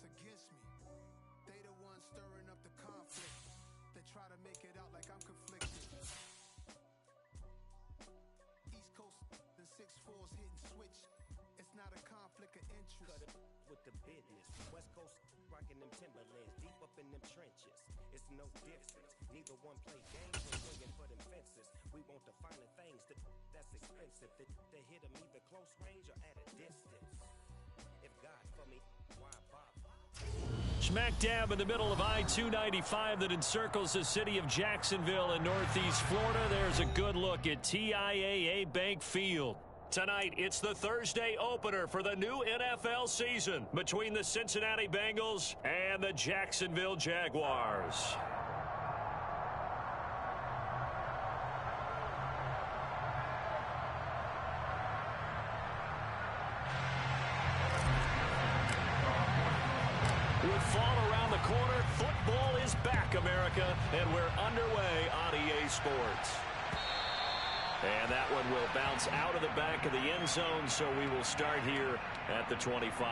that's against me. They the ones stirring up the conflict. They try to make it out like I'm conflicted. East Coast and 6'4's hitting switch. It's not a conflict of interest. Cut it with the business. West Coast rocking them Timberlands, deep up in them trenches. It's no difference. Neither one play games or swinging for them fences. We want the finer things that's expensive. They hit them either close range or at a distance. If God for me, why bother? Smack dab in the middle of I-295 that encircles the city of Jacksonville in northeast Florida. There's a good look at TIAA Bank Field. Tonight, it's the Thursday opener for the new NFL season between the Cincinnati Bengals and the Jacksonville Jaguars. With fall around the corner, football is back, America, and we're underway on EA Sports. And that one will bounce out of the back of the end zone, so we will start here at the 25.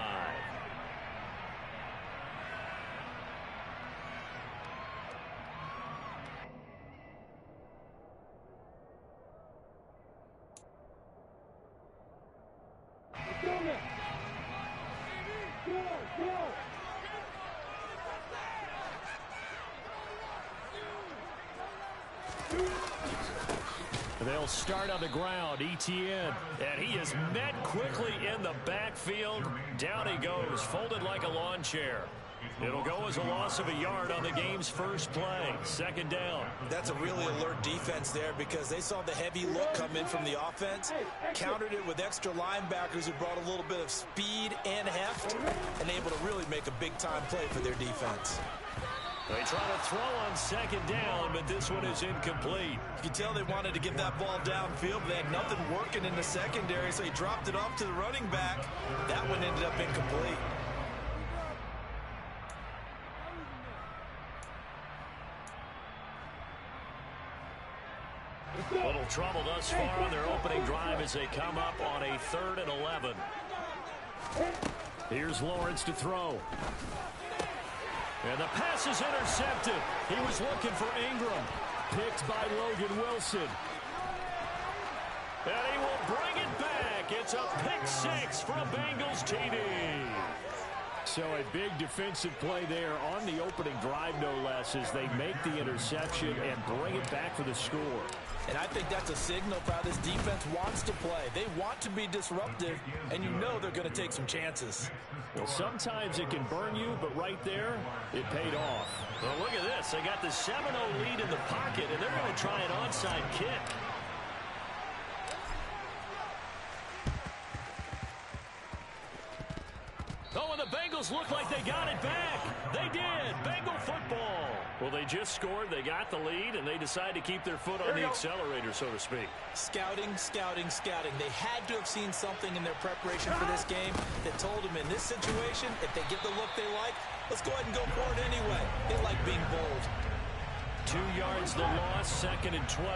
They'll start on the ground, Etienne, and he is met quickly in the backfield. Down he goes, folded like a lawn chair. It'll go as a loss of a yard on the game's first play. Second down. That's a really alert defense there because they saw the heavy look come in from the offense, countered it with extra linebackers who brought a little bit of speed and heft, and able to really make a big-time play for their defense. They try to throw on second down, but this one is incomplete. You can tell they wanted to get that ball downfield, but they had nothing working in the secondary, so he dropped it off to the running back. That one ended up incomplete. Little trouble thus far on their opening drive as they come up on a 3rd and 11. Here's Lawrence to throw. And the pass is intercepted. He was looking for Ingram. Picked by Logan Wilson. And he will bring it back. It's a pick six for a Bengals TD. So a big defensive play there on the opening drive, no less, as they make the interception and bring it back for the score. And I think that's a signal for how this defense wants to play. They want to be disruptive, and you know they're going to take some chances. Well, sometimes it can burn you, but right there, it paid off. Well, look at this. They got the 7-0 lead in the pocket, and they're going to try an onside kick. Oh, and the Bengals look like they got it back. They did. Bengal football. Well, they just scored. They got the lead, and they decide to keep their foot on the accelerator, so to speak. Scouting, scouting, scouting. They had to have seen something in their preparation for this game that told them in this situation, if they get the look they like, let's go ahead and go for it anyway. They like being bold. 2 yards the loss, 2nd and 12.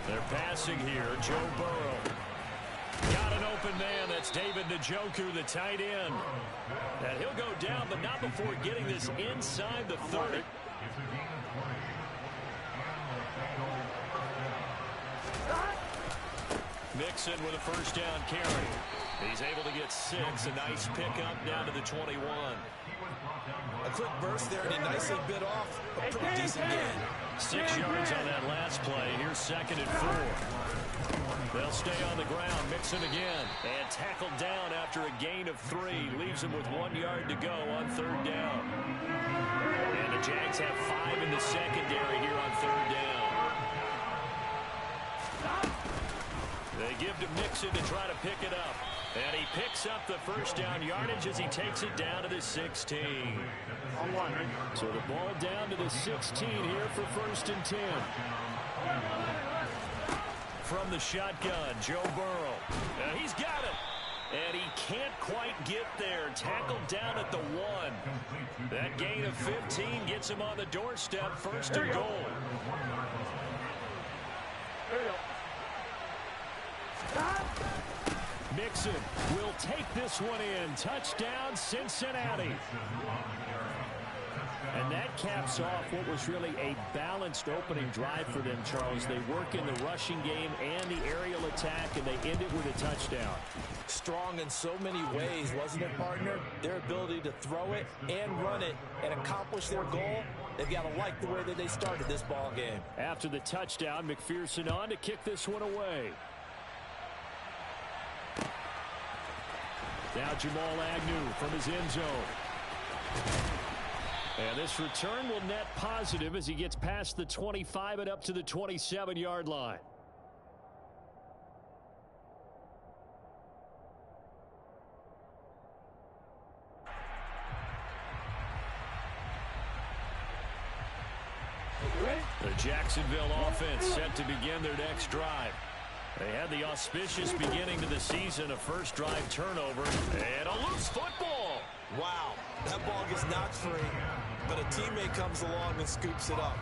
They're passing here. Joe Burrow. Got an open man. That's David Njoku, the tight end. And he'll go down, but not before getting this inside the 30. Mixon with a first down carry. He's able to get 6. A nice pickup down to the 21. A quick burst there, and he nicely bit off a pretty decent gain. 6 yards on that last play. Here's 2nd and 4. They'll stay on the ground. Mixon again. And tackled down after a gain of 3. Leaves him with 1 yard to go on 3rd down. And the Jags have 5 in the secondary here on 3rd down. They give to Mixon to try to pick it up. And he picks up the first down yardage as he takes it down to the 16. So the ball down to the 16 here for 1st and 10. From the shotgun, Joe Burrow. And he's got it. And he can't quite get there. Tackled down at the 1. That gain of 15 gets him on the doorstep. 1st and goal. Mixon will take this one in. Touchdown, Cincinnati. And that caps off what was really a balanced opening drive for them, Charles. They work in the rushing game and the aerial attack, and they end it with a touchdown. Strong in so many ways, wasn't it, partner? Their ability to throw it and run it and accomplish their goal, they've got to like the way that they started this ball game. After the touchdown, McPherson on to kick this one away. Now Jamal Agnew from his end zone. And this return will net positive as he gets past the 25 and up to the 27-yard line. The Jacksonville offense set to begin their next drive. They had the auspicious beginning to the season, a first drive turnover, and a loose football. Wow, that ball gets knocked free, but a teammate comes along and scoops it up.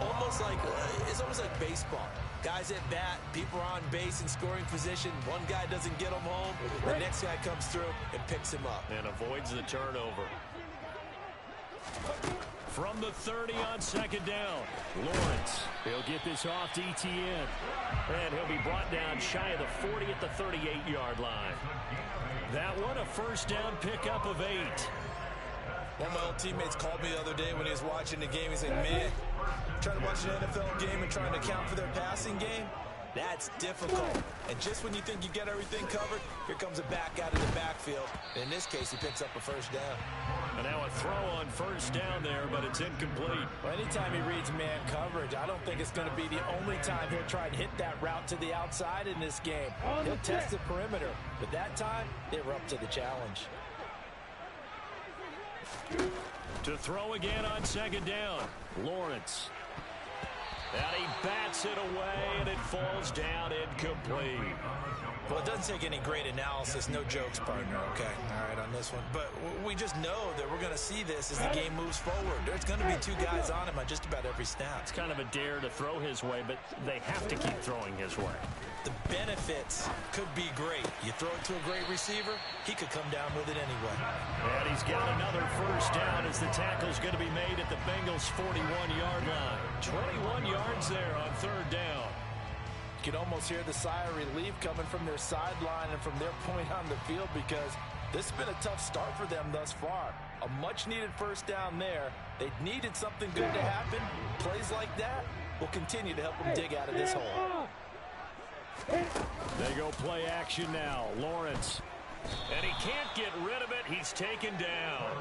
It's almost like baseball. Guys at bat, people are on base in scoring position. One guy doesn't get him home, the next guy comes through and picks him up. And avoids the turnover. From the 30 on second down, Lawrence. He'll get this off to Etienne. And he'll be brought down shy of the 40 at the 38-yard line. That one, a first down pickup of 8. One of my old teammates called me the other day when he was watching the game. He said, man, trying to watch an NFL game and trying to account for their passing game, that's difficult. And just when you think you get everything covered, here comes a back out of the backfield. In this case, he picks up a first down. And now a throw on first down there, but it's incomplete. Well, anytime he reads man coverage, I don't think it's going to be the only time he'll try to hit that route to the outside in this game. He'll test the perimeter, but that time, they were up to the challenge. To throw again on second down, Lawrence. And he bats it away, and it falls down incomplete. Well, it doesn't take any great analysis. No jokes, partner, okay? All right, on this one. But we just know that we're going to see this as the game moves forward. There's going to be 2 guys on him on just about every snap. It's kind of a dare to throw his way, but they have to keep throwing his way. The benefits could be great. You throw it to a great receiver, he could come down with it anyway. And he's got another first down as the tackle's going to be made at the Bengals' 41-yard line. 21 yards there on third down. You can almost hear the sigh of relief coming from their sideline and from their point on the field because this has been a tough start for them thus far. A much-needed first down there. They needed something good to happen. Plays like that will continue to help them dig out of this hole. They go play action now. Lawrence. And he can't get rid of it. He's taken down.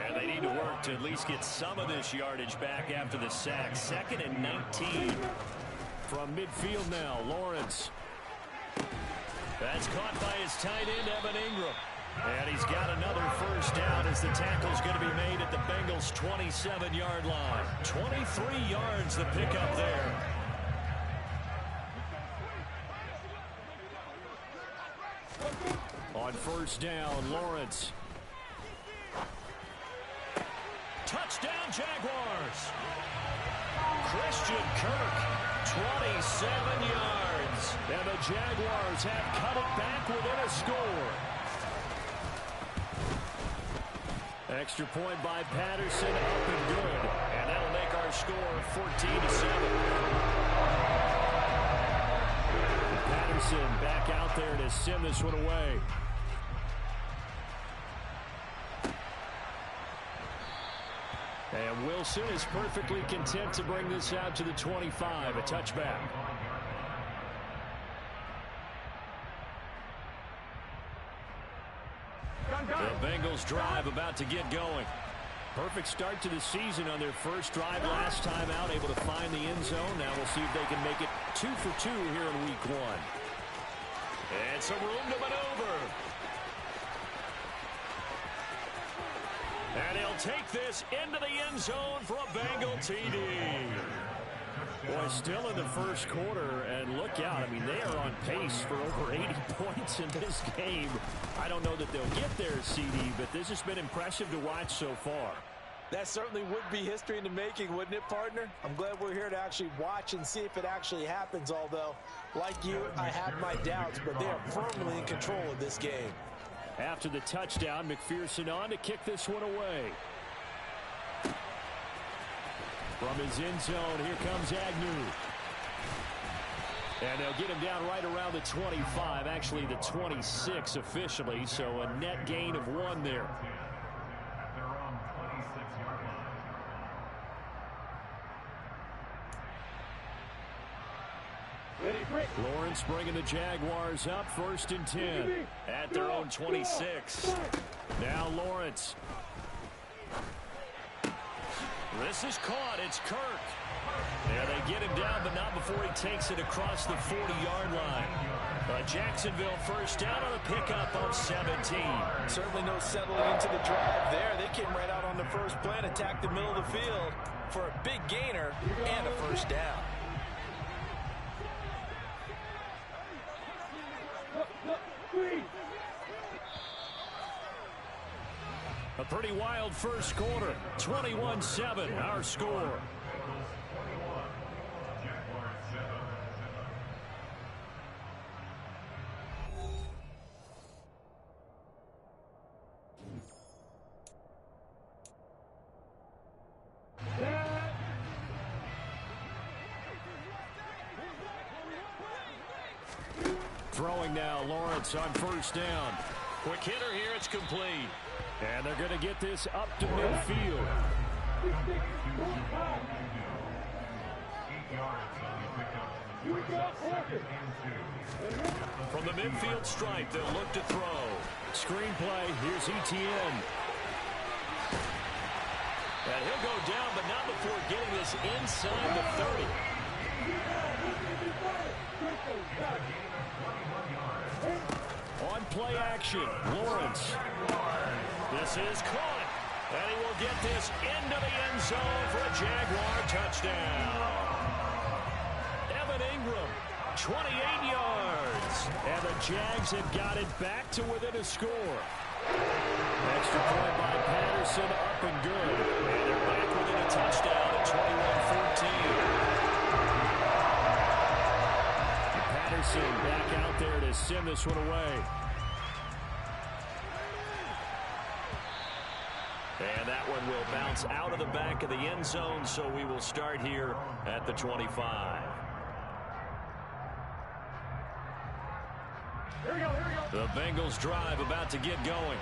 And they need to work to at least get some of this yardage back after the sack. 2nd and 19. From midfield now, Lawrence. That's caught by his tight end, Evan Ingram. And he's got another first down as the tackle's going to be made at the Bengals' 27-yard line. 23 yards the pickup there. On first down, Lawrence. Touchdown, Jaguars. Christian Kirk. 27 yards. And the Jaguars have cut it back within a score. Extra point by Patterson, up and good. And that'll make our score 14-7. Patterson back out there to send this one away. And Wilson is perfectly content to bring this out to the 25, a touchback. The Bengals drive about to get going. Perfect start to the season on their first drive last time out, able to find the end zone. Now we'll see if they can make it 2 for 2 here in week 1. And some room to maneuver. And he'll take this into the end zone for a Bengal TD. Boy, still in the first quarter, and look out. I mean, they are on pace for over 80 points in this game. I don't know that they'll get there, CD, but this has been impressive to watch so far. That certainly would be history in the making, wouldn't it, partner? I'm glad we're here to actually watch and see if it actually happens, although, like you, I have my doubts, but they are firmly in control of this game. After the touchdown, McPherson on to kick this one away. From his end zone, here comes Agnew. And they'll get him down right around the 25, actually the 26 officially, so a net gain of 1 there. Lawrence bringing the Jaguars up, 1st and 10 at their own 26. Now Lawrence. This is caught. It's Kirk. Yeah, they get him down, but not before he takes it across the 40-yard line. Jacksonville first down on a pickup of 17. Certainly no settling into the drive there. They came right out on the first play and attacked the middle of the field for a big gainer and a first down. A pretty wild first quarter. 21-7, our score. Throwing now, Lawrence on first down. Quick hitter here, it's complete. And they're going to get this up to midfield. From the midfield stripe, they'll look to throw. Screenplay, here's Etienne. And he'll go down, but not before getting this inside the 30. On play action, Lawrence. This is caught, and he will get this into the end zone for a Jaguar touchdown. Evan Ingram, 28 yards, and the Jags have got it back to within a score. Extra point by Patterson, up and good, and they're back within a touchdown at 21-14. Patterson back out there to send this one away. And that one will bounce out of the back of the end zone, so we will start here at the 25. Here we go. The Bengals drive about to get going.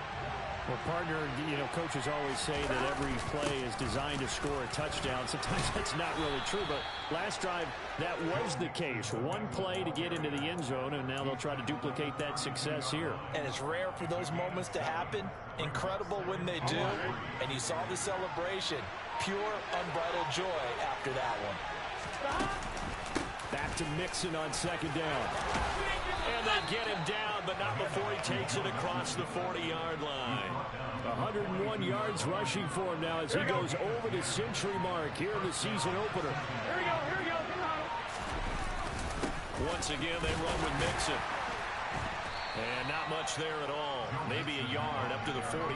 Well, partner, you know, coaches always say that every play is designed to score a touchdown. Sometimes that's not really true, but last drive, that was the case. One play to get into the end zone, and now they'll try to duplicate that success here. And it's rare for those moments to happen. Incredible when they do. And you saw the celebration. Pure, unbridled joy after that one. Back to Mixon on second down. And they get him down, but not before he takes it across the 40-yard line. 101 yards rushing for him now as he goes over the century mark here in the season opener. Here we go. Once again, they run with Mixon. And not much there at all. Maybe a yard up to the 43.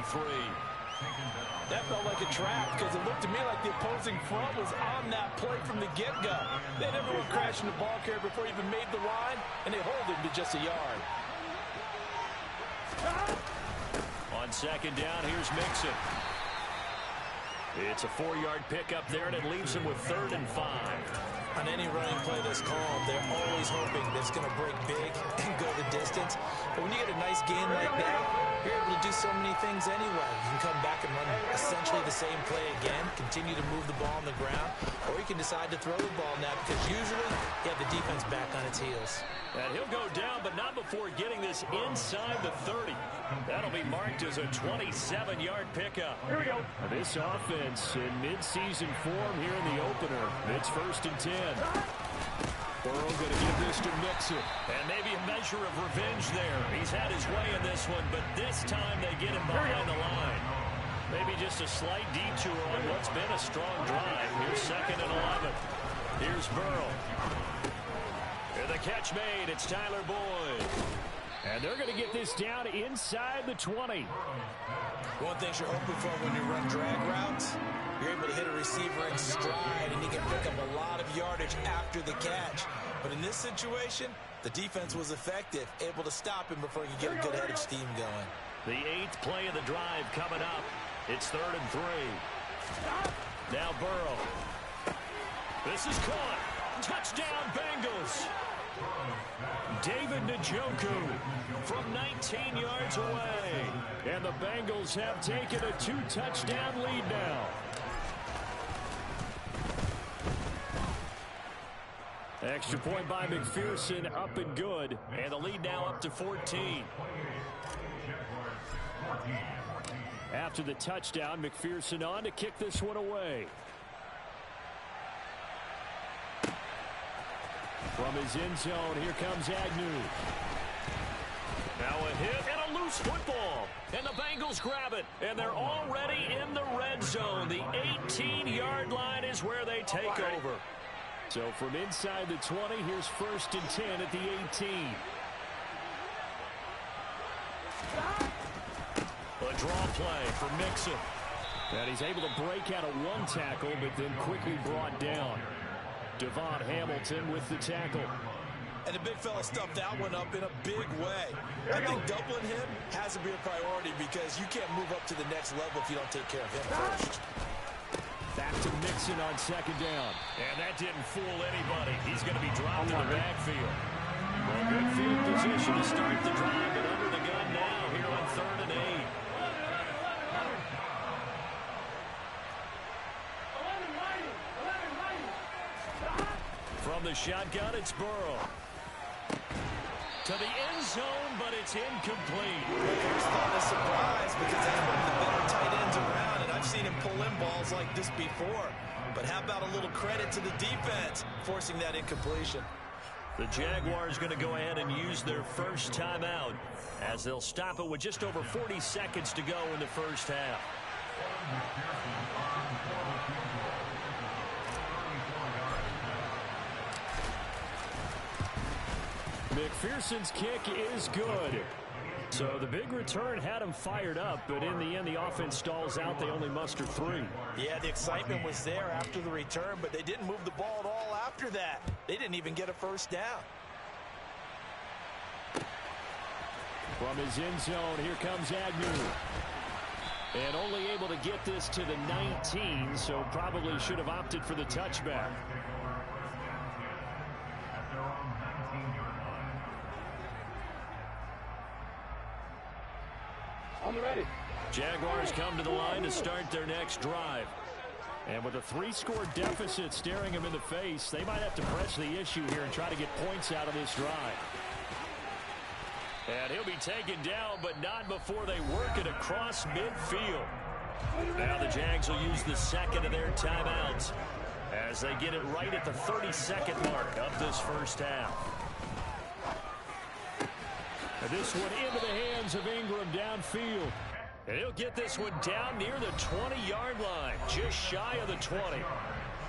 That felt like a trap because it looked to me like the opposing front was on that play from the get-go. They never went crashing the ball carrier before he even made the line, and they hold him to just a yard. On second down, here's Mixon. It's a 4-yard pickup there, and it leaves him with 3rd and 5. On any running play that's called, they're always hoping that it's going to break big and go the distance. But when you get a nice gain like that, you're able to do so many things anyway. You can come back and run essentially the same play again, continue to move the ball on the ground, or you can decide to throw the ball now because usually you have the defense back on its heels. And he'll go down, but not before getting this inside the 30. That'll be marked as a 27-yard pickup. Here we go. This offense in midseason form here in the opener. It's 1st and 10. Burrow going to give this to Mixon. And maybe a measure of revenge there. He's had his way in this one, but this time they get him behind the line. Maybe just a slight detour on what's been a strong drive. Here's 2nd and 11. Here's Burrow. And the catch made. It's Tyler Boyd. And they're going to get this down inside the 20. One thing you're hoping for when you run drag routes to hit a receiver in stride, and he can pick up a lot of yardage after the catch. But in this situation, the defense was effective, able to stop him before he could get a good head of steam going. The 8th play of the drive coming up. It's 3rd and 3. Now Burrow. This is caught. Touchdown, Bengals. David Njoku from 19 yards away. And the Bengals have taken a 2-touchdown lead now. Extra point by McPherson, up and good. And the lead now up to 14. After the touchdown, McPherson on to kick this one away. From his end zone, here comes Agnew. Now a hit and a loose football. And the Bengals grab it. And they're already in the red zone. The 18-yard line is where they take over. So from inside the 20, here's 1st and 10 at the 18. A draw play for Mixon. And he's able to break out of one tackle, but then quickly brought down. Devon Hamilton with the tackle. And the big fella stuffed that one up in a big way. I think doubling him has to be a priority because you can't move up to the next level if you don't take care of him first. Back to Mixon on 2nd down. And that didn't fool anybody. He's going to be dropped in the backfield. Well, good field position to start the drive, but under the gun now here on 3rd and 8. From the shotgun, it's Burrow. To the end zone, but it's incomplete. First thought is surprise because that's one of the better tight ends around, and I've seen him pull in balls like this before. But how about a little credit to the defense forcing that incompletion? The Jaguars going to go ahead and use their first timeout as they'll stop it with just over 40 seconds to go in the first half. McPherson's kick is good. So the big return had him fired up, but in the end, the offense stalls out. They only muster 3. Yeah, the excitement was there after the return, but they didn't move the ball at all after that. They didn't even get a first down. From his end zone, here comes Agnew. And only able to get this to the 19, so probably should have opted for the touchback. I'm ready. Jaguars come to the line to start their next drive. And with a 3-score deficit staring them in the face, they might have to press the issue here and try to get points out of this drive. And he'll be taken down, but not before they work it across midfield. Now the Jags will use the second of their timeouts as they get it right at the 32nd mark of this first half. And this one into the hands of Ingram downfield. And he'll get this one down near the 20-yard line, just shy of the 20.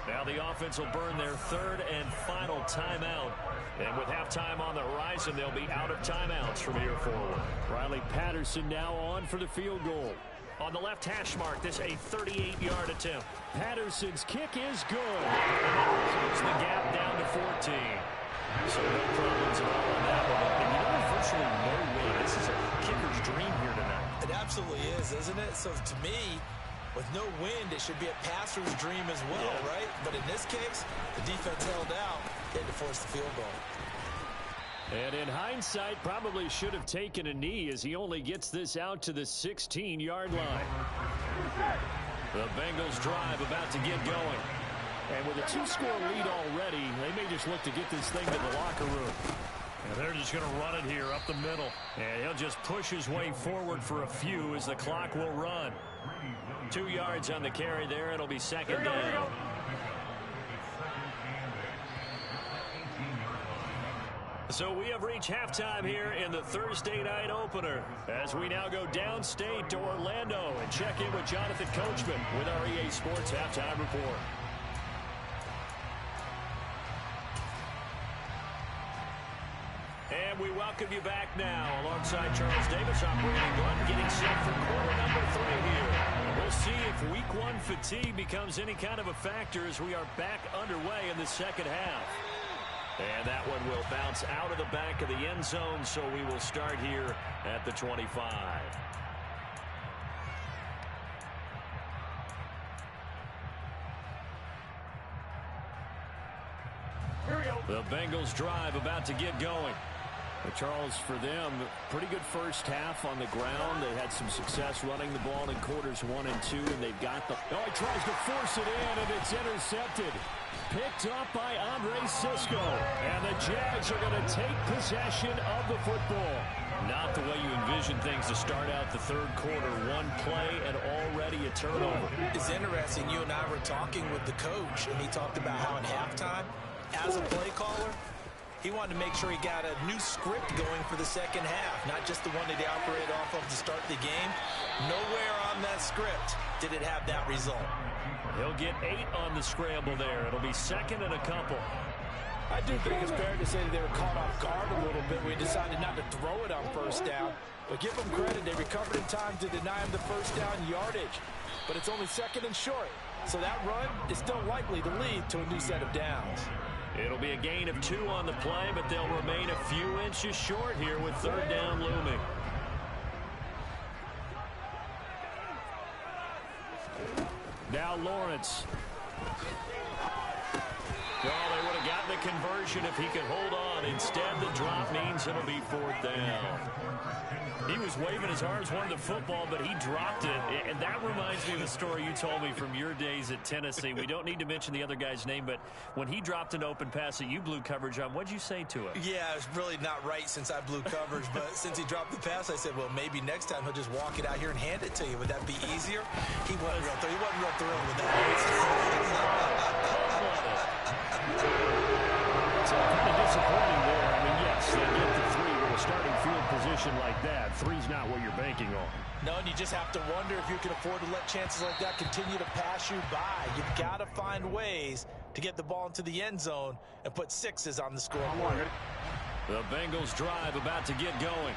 Now the offense will burn their 3rd and final timeout. And with halftime on the horizon, they'll be out of timeouts from here forward. Riley Patterson now on for the field goal. On the left hash mark, this a 38-yard attempt. Patterson's kick is good. Close the gap down to 14. So no problems at all on that one. And you know, virtually no way. This is a kicker's dream here tonight. It absolutely is, isn't it? So to me, with no wind, it should be a passer's dream as well, right? But in this case, the defense held out. They had to force the field goal. And in hindsight, probably should have taken a knee as he only gets this out to the 16-yard line. The Bengals drive about to get going. And with a 2-score lead already, they may just look to get this thing to the locker room. And they're just going to run it here up the middle. And he'll just push his way forward for a few as the clock will run. 2 yards on the carry there. It'll be 2nd down. So we have reached halftime here in the Thursday night opener as we now go downstate to Orlando and check in with Jonathan Coachman with our EA Sports Halftime Report. And we welcome you back now alongside Charles Davis operating one, getting set for quarter number 3 here. We'll see if week one fatigue becomes any kind of a factor as we are back underway in the second half. And that one will bounce out of the back of the end zone, so we will start here at the 25. The Bengals drive about to get going. Well, Charles, for them, pretty good first half on the ground. They had some success running the ball in quarters 1 and 2, and they've got the... Oh, he tries to force it in, and it's intercepted. Picked up by Andre Sisco. And the Jags are going to take possession of the football. Not the way you envision things to start out the third quarter. One play and already a turnover. It's interesting. You and I were talking with the coach, and he talked about how at halftime, as a play caller, he wanted to make sure he got a new script going for the second half, not just the one that he operated off of to start the game. Nowhere on that script did it have that result. He'll get 8 on the scramble there. It'll be second and a couple. I do think it's fair to say that they were caught off guard a little bit. We decided not to throw it on first down. But give them credit. They recovered in time to deny him the first down yardage. But it's only second and short. So that run is still likely to lead to a new set of downs. It'll be a gain of 2 on the play, but they'll remain a few inches short here with third down looming. Now Lawrence. Well, they would have gotten the conversion if he could hold on. Instead, the drop means it'll be fourth down. He was waving his arms, wanted the football, but he dropped it. And that reminds me of the story you told me from your days at Tennessee. We don't need to mention the other guy's name, but when he dropped an open pass that you blew coverage on, what'd you say to him? Yeah, it's really not right since I blew coverage, but since he dropped the pass, I said, well, maybe next time he'll just walk it out here and hand it to you. Would that be easier? He wasn't real thrilled with that. It's kind of disappointing there. I mean, yes, they get the 3 with a starting field position like that. 3's not what you're banking on. No, and you just have to wonder if you can afford to let chances like that continue to pass you by. You've got to find ways to get the ball into the end zone and put 6s on the scoreboard. The Bengals drive about to get going.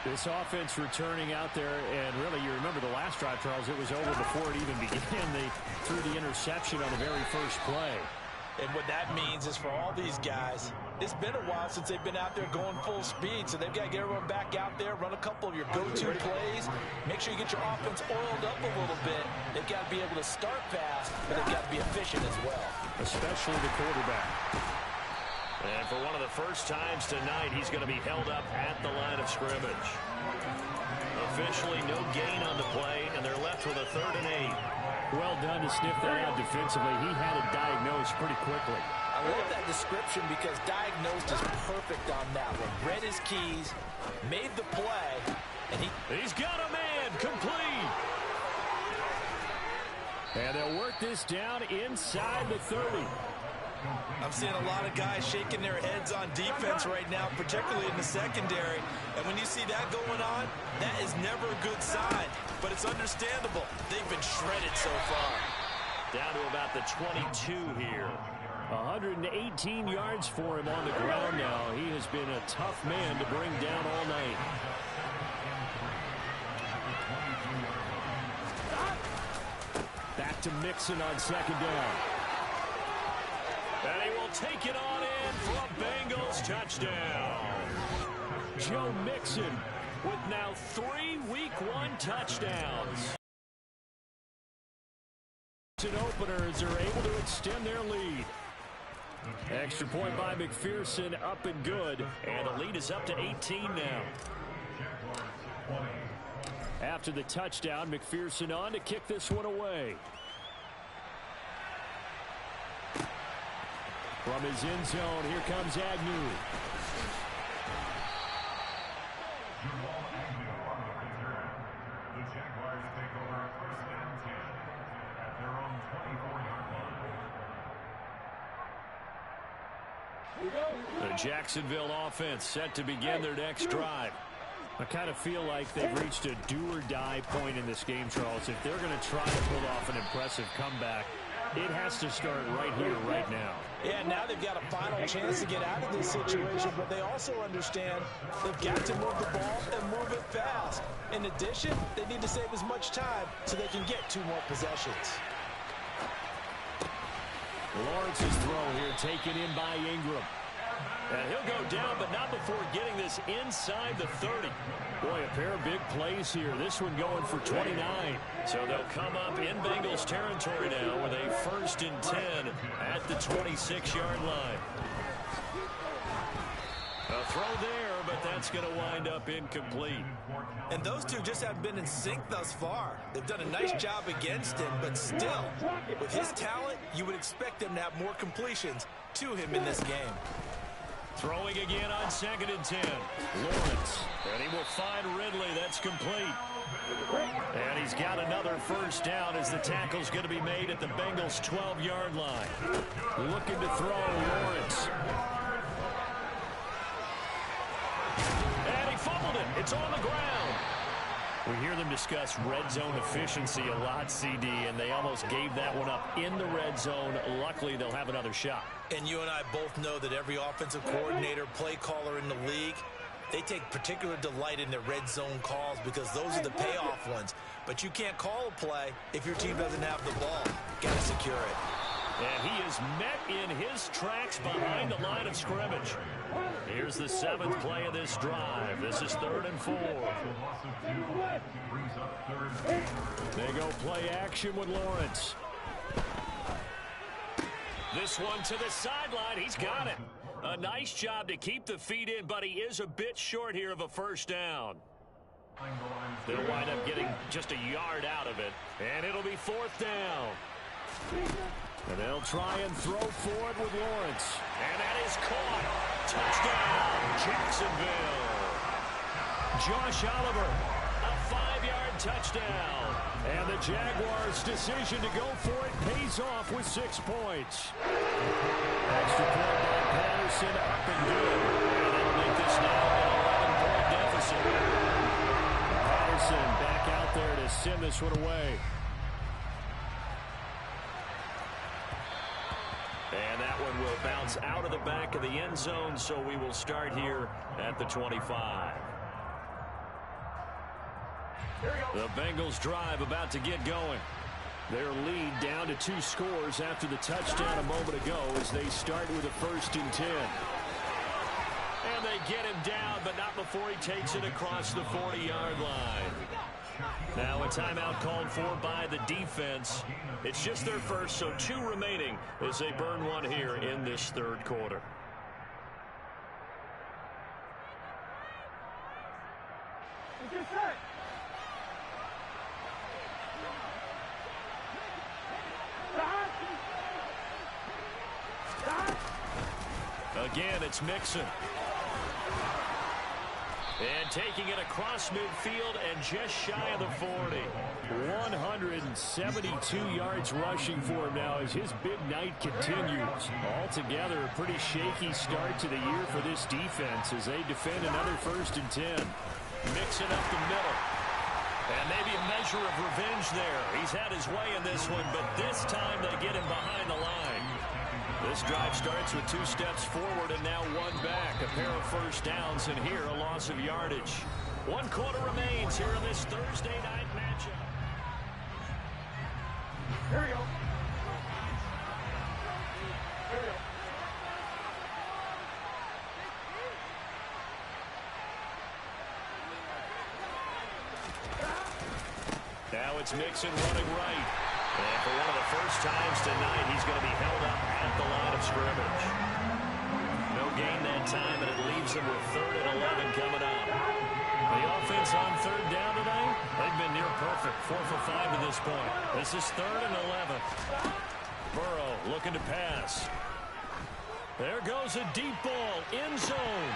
This offense returning out there, and really, you remember the last drive, Charles, it was over before it even began. They threw the interception on the very first play. And what that means is for all these guys, it's been a while since they've been out there going full speed, so they've got to get everyone back out there, run a couple of your go-to plays, make sure you get your offense oiled up a little bit. They've got to be able to start fast, but they've got to be efficient as well. Especially the quarterback. And for one of the first times tonight, he's going to be held up at the line of scrimmage. Officially no gain on the play, and they're left with a 3rd and 8. Well done to sniff that out defensively. He had it diagnosed pretty quickly. I love that description because diagnosed is perfect on that one. Read his keys, made the play, and he's got a man complete. And they'll work this down inside the 30. I'm seeing a lot of guys shaking their heads on defense right now, particularly in the secondary. And when you see that going on, that is never a good sign. But it's understandable. They've been shredded so far. Down to about the 22 here. 118 yards for him on the ground now. He has been a tough man to bring down all night. Back to Mixon on second down. And he will take it on in for a Bengals touchdown. Joe Mixon with now 3 Week 1 touchdowns. Openers are able to extend their lead. Extra point by McPherson, up and good. And the lead is up to 18 now. After the touchdown, McPherson on to kick this one away. From his end zone, here comes Agnew. The Jaguars take over 1st and 10 at their own 24-yard line. The Jacksonville offense set to begin their next drive. I kind of feel like they've reached a do-or-die point in this game, Charles. If they're going to try to pull off an impressive comeback, It has to start right here, right now. Yeah, now they've got a final chance to get out of this situation, but they also understand they've got to move the ball and move it fast. In addition, they need to save as much time so they can get 2 more possessions. Lawrence's throw here taken in by Ingram. And he'll go down, but not before getting this inside the 30. Boy, a pair of big plays here. This one going for 29. So they'll come up in Bengals territory now with a 1st and 10 at the 26-yard line. A throw there, but that's going to wind up incomplete. And those two just haven't been in sync thus far. They've done a nice job against him, but still, with his talent, you would expect them to have more completions to him in this game. Throwing again on 2nd and 10. Lawrence. And he will find Ridley. That's complete. And he's got another 1st down as the tackle's going to be made at the Bengals' 12-yard line. Looking to throw, Lawrence. And he fumbled it. It's on the ground. We hear them discuss red zone efficiency a lot, CD, and they almost gave that one up in the red zone. Luckily, they'll have another shot. And you and I both know that every offensive coordinator, play caller in the league, they take particular delight in their red zone calls because those are the payoff ones. But you can't call a play if your team doesn't have the ball. Got to secure it. And he is met in his tracks behind the line of scrimmage. Here's the 7th play of this drive. This is 3rd and 4. They go play action with Lawrence. This one to the sideline. He's got it. A nice job to keep the feet in, but he is a bit short here of a 1st down. They'll wind up getting just a yard out of it, and it'll be 4th down. And they'll try and throw forward with Lawrence. And that is caught. Touchdown, Jacksonville. Josh Oliver. A 5-yard touchdown. And the Jaguars' decision to go for it pays off with 6 points. Extra point by Patterson, up and good. And that'll make this now an 11-point deficit. Patterson back out there to send this one away. And that one will bounce out of the back of the end zone, so we will start here at the 25. The Bengals drive about to get going. Their lead down to 2 scores after the touchdown a moment ago as they start with a 1st and 10. And they get him down, but not before he takes it across the 40-yard line. Now a timeout called for by the defense. It's just their first, so 2 remaining as they burn one here in this 3rd quarter. Again, it's Mixon. And taking it across midfield and just shy of the 40. 172 yards rushing for him now as his big night continues. Altogether, a pretty shaky start to the year for this defense as they defend another 1st and 10. Mixon up the middle. And maybe a measure of revenge there. He's had his way in this one, but this time they get him behind the line. This drive starts with 2 steps forward and now 1 back. A pair of 1st downs, and here a loss of yardage. 1 quarter remains here in this Thursday night matchup. Here we go. Now it's Mixon running right. And for one of the first times tonight, he's going to be held up at the line of scrimmage. No gain that time, and it leaves him with 3rd and 11 coming up. The offense on 3rd down tonight, they've been near perfect. 4 for 5 to this point. This is 3rd and 11. Burrow looking to pass. There goes a deep ball, end zone.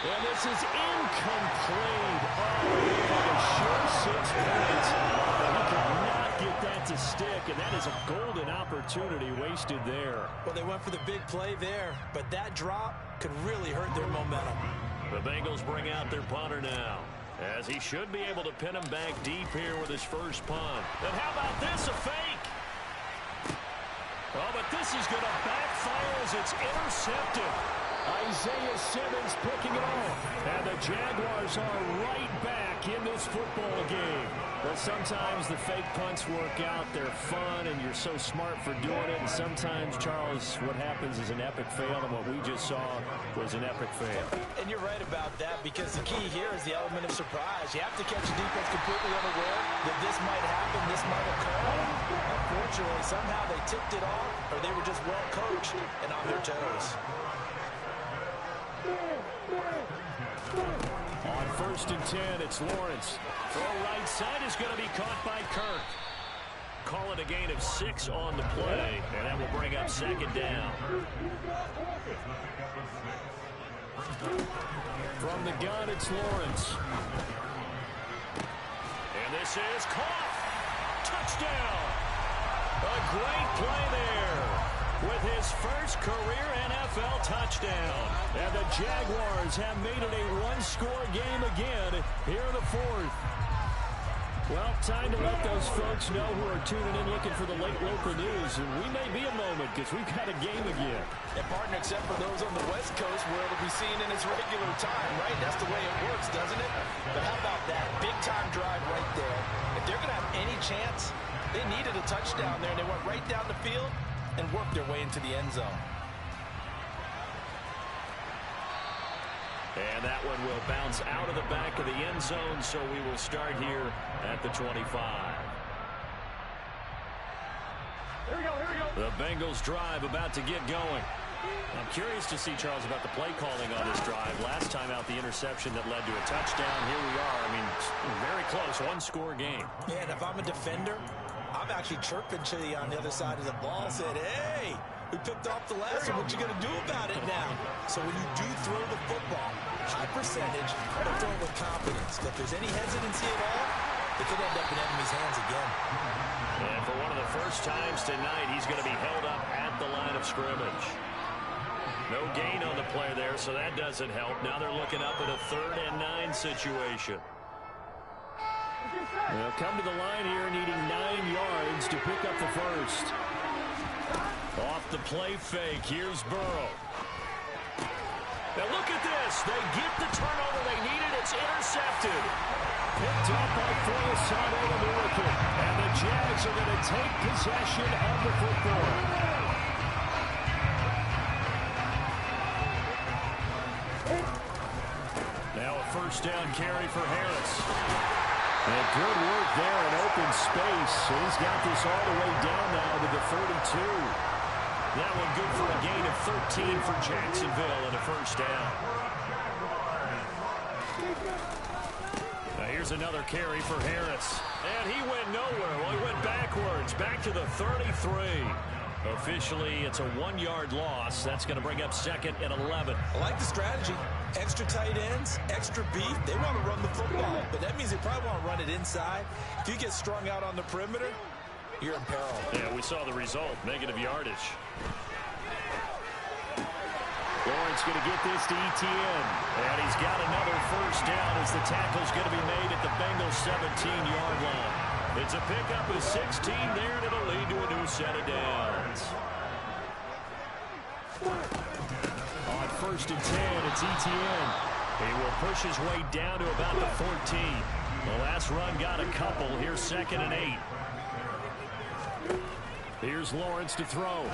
And this is incomplete. Oh, sure 6 points. But he could not get that to stick, and that is a golden opportunity wasted there. Well, they went for the big play there, but that drop could really hurt their momentum. The Bengals bring out their punter now, as he should be able to pin him back deep here with his first punt. And how about this, a fake? this is going to backfire as it's intercepted. Isaiah Simmons picking it off. And the Jaguars are right back in this football game. Well, sometimes the fake punts work out. They're fun, and you're so smart for doing it. And sometimes, Charles, what happens is an epic fail, and what we just saw was an epic fail. And you're right about that, because the key here is the element of surprise. You have to catch a defense completely unaware that this might happen, this might occur. Unfortunately, somehow they tipped it off, or they were just well coached and on their toes. On 1st and 10, it's Lawrence. Throw right side is going to be caught by Kirk. Call it a gain of 6 on the play, and that will bring up 2nd down. From the gun, it's Lawrence. And this is caught. Touchdown. A great play there with his first career NFL touchdown. And the Jaguars have made it a one-score game again here in the 4th. Well, time to let those folks know who are tuning in looking for the late local news. And we may be a moment because we've got a game again. And, partner, except for those on the West Coast where it'll be seen in its regular time, right? That's the way it works, doesn't it? But how about that big-time drive right there? If they're going to have any chance, they needed a touchdown there, and they went right down the field and worked their way into the end zone. And that one will bounce out of the back of the end zone, so we will start here at the 25. Here we go. The Bengals drive about to get going. I'm curious to see, Charles, about the play calling on this drive. Last time out, the interception that led to a touchdown. Here we are. I mean, very close, one-score game. Yeah, and if I'm a defender, I'm actually chirping to you on the other side of the ball, said, hey, we picked off the last one. What you going to do about it now? So when you do throw the football, high percentage, try to throw it with confidence. If there's any hesitancy at all, it could end up in enemy's hands again. And for one of the first times tonight, he's going to be held up at the line of scrimmage. No gain on the play there, so that doesn't help. Now they're looking up at a 3rd and 9 situation. They'll come to the line here needing 9 yards to pick up the first. Off the play fake, here's Burrow. Now look at this. They get the turnover they needed. It's intercepted. Picked up by Foyesade American. And the Jags are going to take possession of the football. Now a 1st down carry for Harris. And good work there in open space. So he's got this all the way down now to the 32. That one good for a gain of 13 for Jacksonville and a 1st down. Now here's another carry for Harris. And he went nowhere. Well, he went backwards. Back to the 33. Officially, it's a 1-yard loss. That's going to bring up 2nd and 11. I like the strategy. Extra tight ends, extra beef. They want to run the football, but that means they probably want to run it inside. If you get strung out on the perimeter, you're in peril. Yeah, we saw the result. Negative yardage. Lawrence going to get this to Etienne. And he's got another 1st down as the tackle's going to be made at the Bengals' 17-yard line. It's a pickup of 16 there, and it'll lead to a new set of downs. On 1st and 10, it's Etienne. He will push his way down to about the 14. The last run got a couple. Here's 2nd and 8. Here's Lawrence to throw.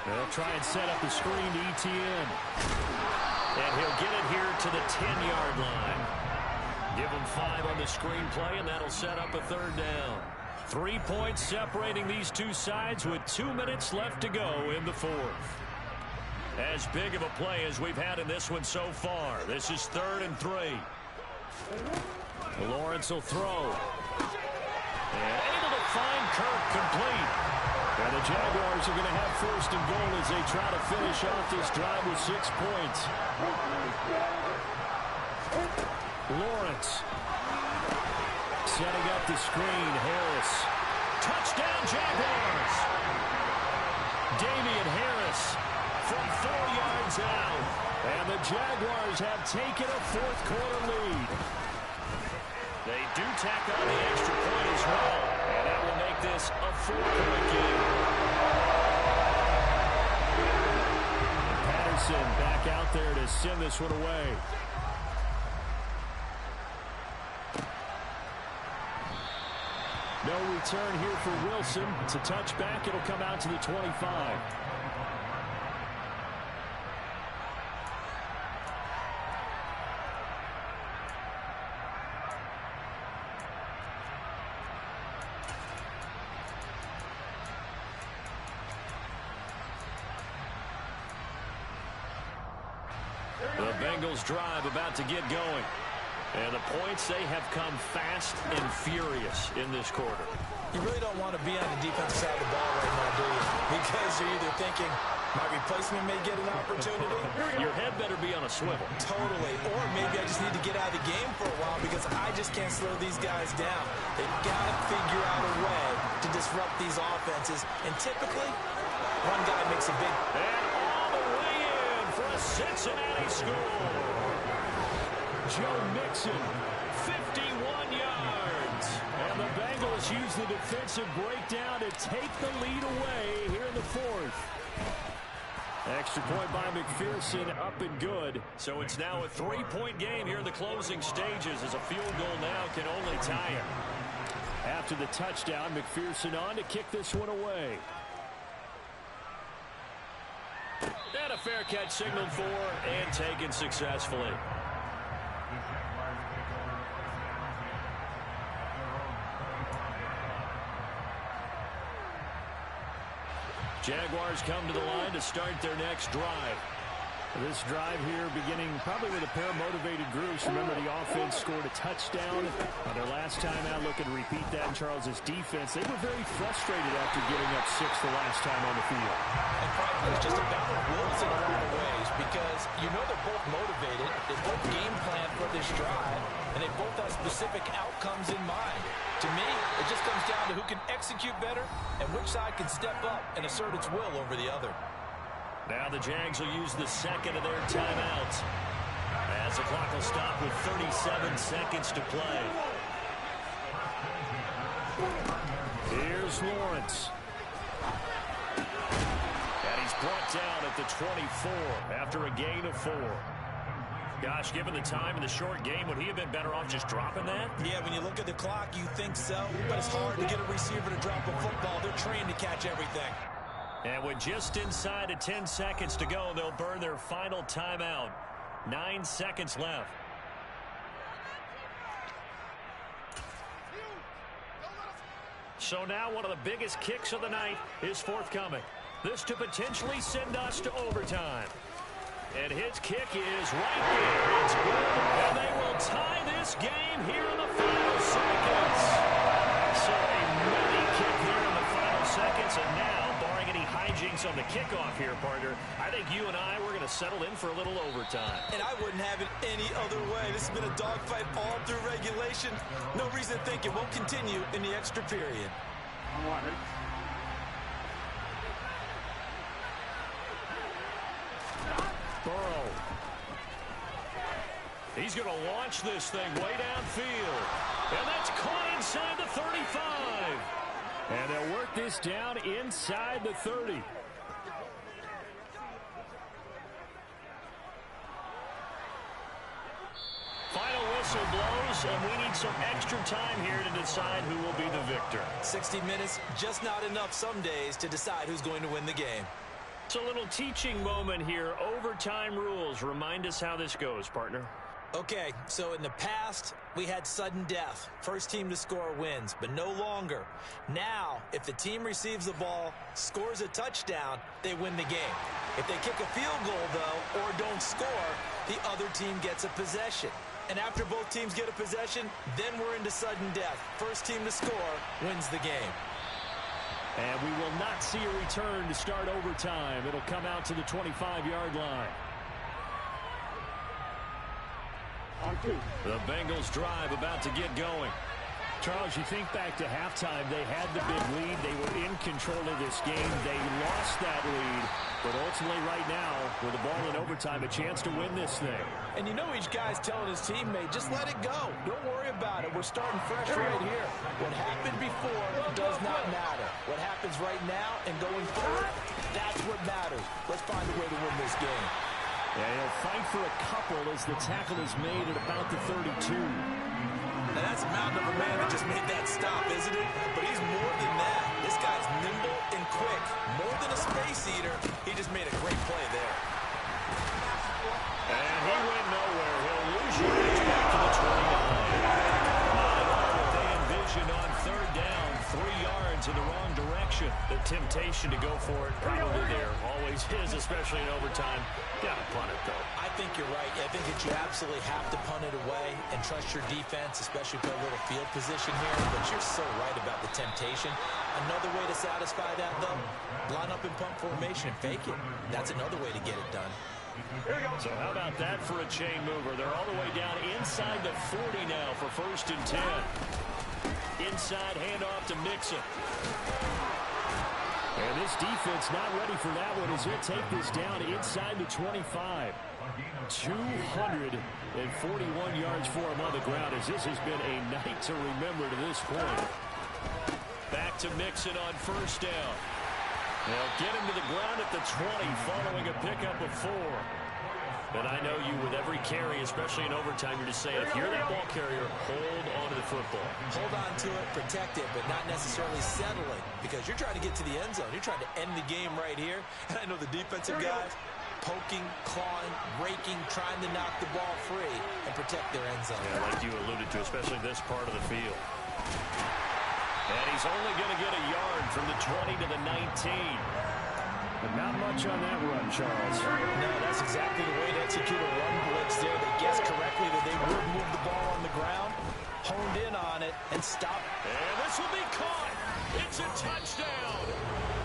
They'll try and set up the screen to Etienne. And he'll get it here to the 10-yard line. Give him 5 on the screenplay, and that'll set up a 3rd down. 3 points separating these two sides with 2 minutes left to go in the 4th. As big of a play as we've had in this one so far. This is 3rd and 3. Lawrence will throw. And able to find Kirk complete. And the Jaguars are going to have 1st and goal as they try to finish off this drive with 6 points. Lawrence setting up the screen. Harris. Touchdown Jaguars. Damian Harris from 4 yards out. And the Jaguars have taken a 4th quarter lead. They do tack on the extra point as well. And that will make this a 4-point game. Wilson back out there to send this one away. No return here for Wilson. It's a touchback. It'll come out to the 25. The Bengals drive about to get going. And the points, they have come fast and furious in this quarter. You really don't want to be on the defensive side of the ball right now, do you? Because you're either thinking, my replacement may get an opportunity. Your head better be on a swivel. Totally. Or maybe I just need to get out of the game for a while because I just can't slow these guys down. They've got to figure out a way to disrupt these offenses. And typically, one guy makes a big... And all the way in for a Cincinnati score. Joe Mixon, 51 yards. And the Bengals use the defensive breakdown to take the lead away here in the fourth. Extra point by McPherson, up and good. So it's now a 3-point game here in the closing stages as a field goal now can only tie it. After the touchdown, McPherson on to kick this one away. And a fair catch signaled for and taken successfully. Jaguars come to the line to start their next drive. This drive here beginning probably with a pair of motivated groups. Remember, the offense scored a touchdown on their last time out. Looking to repeat that in Charles's defense. They were very frustrated after giving up 6 the last time on the field. And frankly, it's just a battle of wills in a lot of ways because you know they're both motivated. They both game plan for this drive, and they both have specific outcomes in mind. To me, it just comes down to who can execute better and which side can step up and assert its will over the other. Now the Jags will use the second of their timeouts as the clock will stop with 37 seconds to play. Here's Lawrence. And he's brought down at the 24 after a gain of 4. Gosh, given the time in the short game, would he have been better off just dropping that? Yeah, when you look at the clock, you think so. But it's hard to get a receiver to drop a football. They're trained to catch everything. And with just inside of 10 seconds to go, they'll burn their final timeout. 9 seconds left. So now one of the biggest kicks of the night is forthcoming. This to potentially send us to overtime. And his kick is right there. It's good. And they will tie this game here in the final seconds. So a money kick here in the final seconds. And now, barring any hijinks on the kickoff here, partner, I think you and I, we're going to settle in for a little overtime. And I wouldn't have it any other way. This has been a dogfight all through regulation. No reason to think it won't continue in the extra period. Burrow. He's going to launch this thing way downfield. And that's caught inside the 35. And they'll work this down inside the 30. Final whistle blows, and we need some extra time here to decide who will be the victor. 60 minutes, just not enough some days to decide who's going to win the game. It's a little teaching moment here. Overtime rules. Remind us how this goes, partner. Okay, so in the past, we had sudden death. First team to score wins, but no longer. Now, if the team receives the ball, scores a touchdown, they win the game. If they kick a field goal, though, or don't score, the other team gets a possession. And after both teams get a possession, then we're into sudden death. First team to score wins the game. And we will not see a return to start overtime. It'll come out to the 25-yard line. The Bengals drive about to get going. Charles, you think back to halftime, they had the big lead. They were in control of this game. They lost that lead. But ultimately right now, with the ball in overtime, a chance to win this thing. And you know each guy's telling his teammate, just let it go. Don't worry about it. We're starting fresh right here. What happened before does not matter. What happens right now and going forward, that's what matters. Let's find a way to win this game. And he'll fight for a couple as the tackle is made at about the 32. Now that's a mountain of a man that just made that stop, isn't it? But he's more than that. This guy's nimble and quick. More than a space eater. He just made a great play there. And he went nowhere. He'll lose yardage back to the 29. What they envisioned on third down, 3 yards in the wrong direction. The temptation to go for it probably there. Always is, especially in overtime. Gotta punt it, though. I think you're right. I think that you absolutely have to punt it away and trust your defense, especially for a little field position here. But you're so right about the temptation. Another way to satisfy that, though, line up in punt formation and fake it. That's another way to get it done. So how about that for a chain mover? They're all the way down inside the 40 now for 1st and 10. Inside handoff to Mixon. And this defense not ready for that one as he'll take this down inside the 25. 241 yards for him on the ground as this has been a night to remember to this point. Back to Mixon on 1st down. They'll get him to the ground at the 20 following a pickup of 4. And I know you with every carry, especially in overtime, you're just saying, if you're that ball carrier, hold on to the football. Hold on to it, protect it, but not necessarily settling because you're trying to get to the end zone. You're trying to end the game right here. And I know the defensive guys poking, clawing, raking, trying to knock the ball free and protect their end zone. Yeah, like you alluded to, especially this part of the field. And he's only going to get a yard from the 20 to the 19. But not much on that run, Charles. No, that's exactly the way to execute a run blitz there. They guessed correctly that they would move the ball on the ground, honed in on it, and stopped. And this will be caught. It's a touchdown.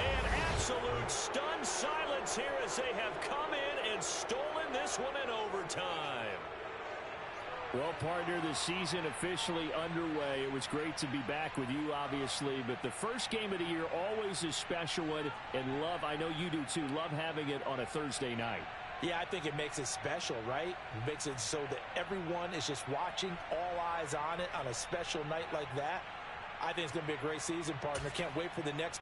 And absolute stunned silence here as they have come in and stolen this one in overtime. Well, partner, the season officially underway. It was great to be back with you, obviously, but the first game of the year always is special one, and love, I know you do too, love having it on a Thursday night. Yeah, I think it makes it special, right? It makes it so that everyone is just watching, all eyes on it on a special night like that. I think it's going to be a great season, partner. Can't wait for the next.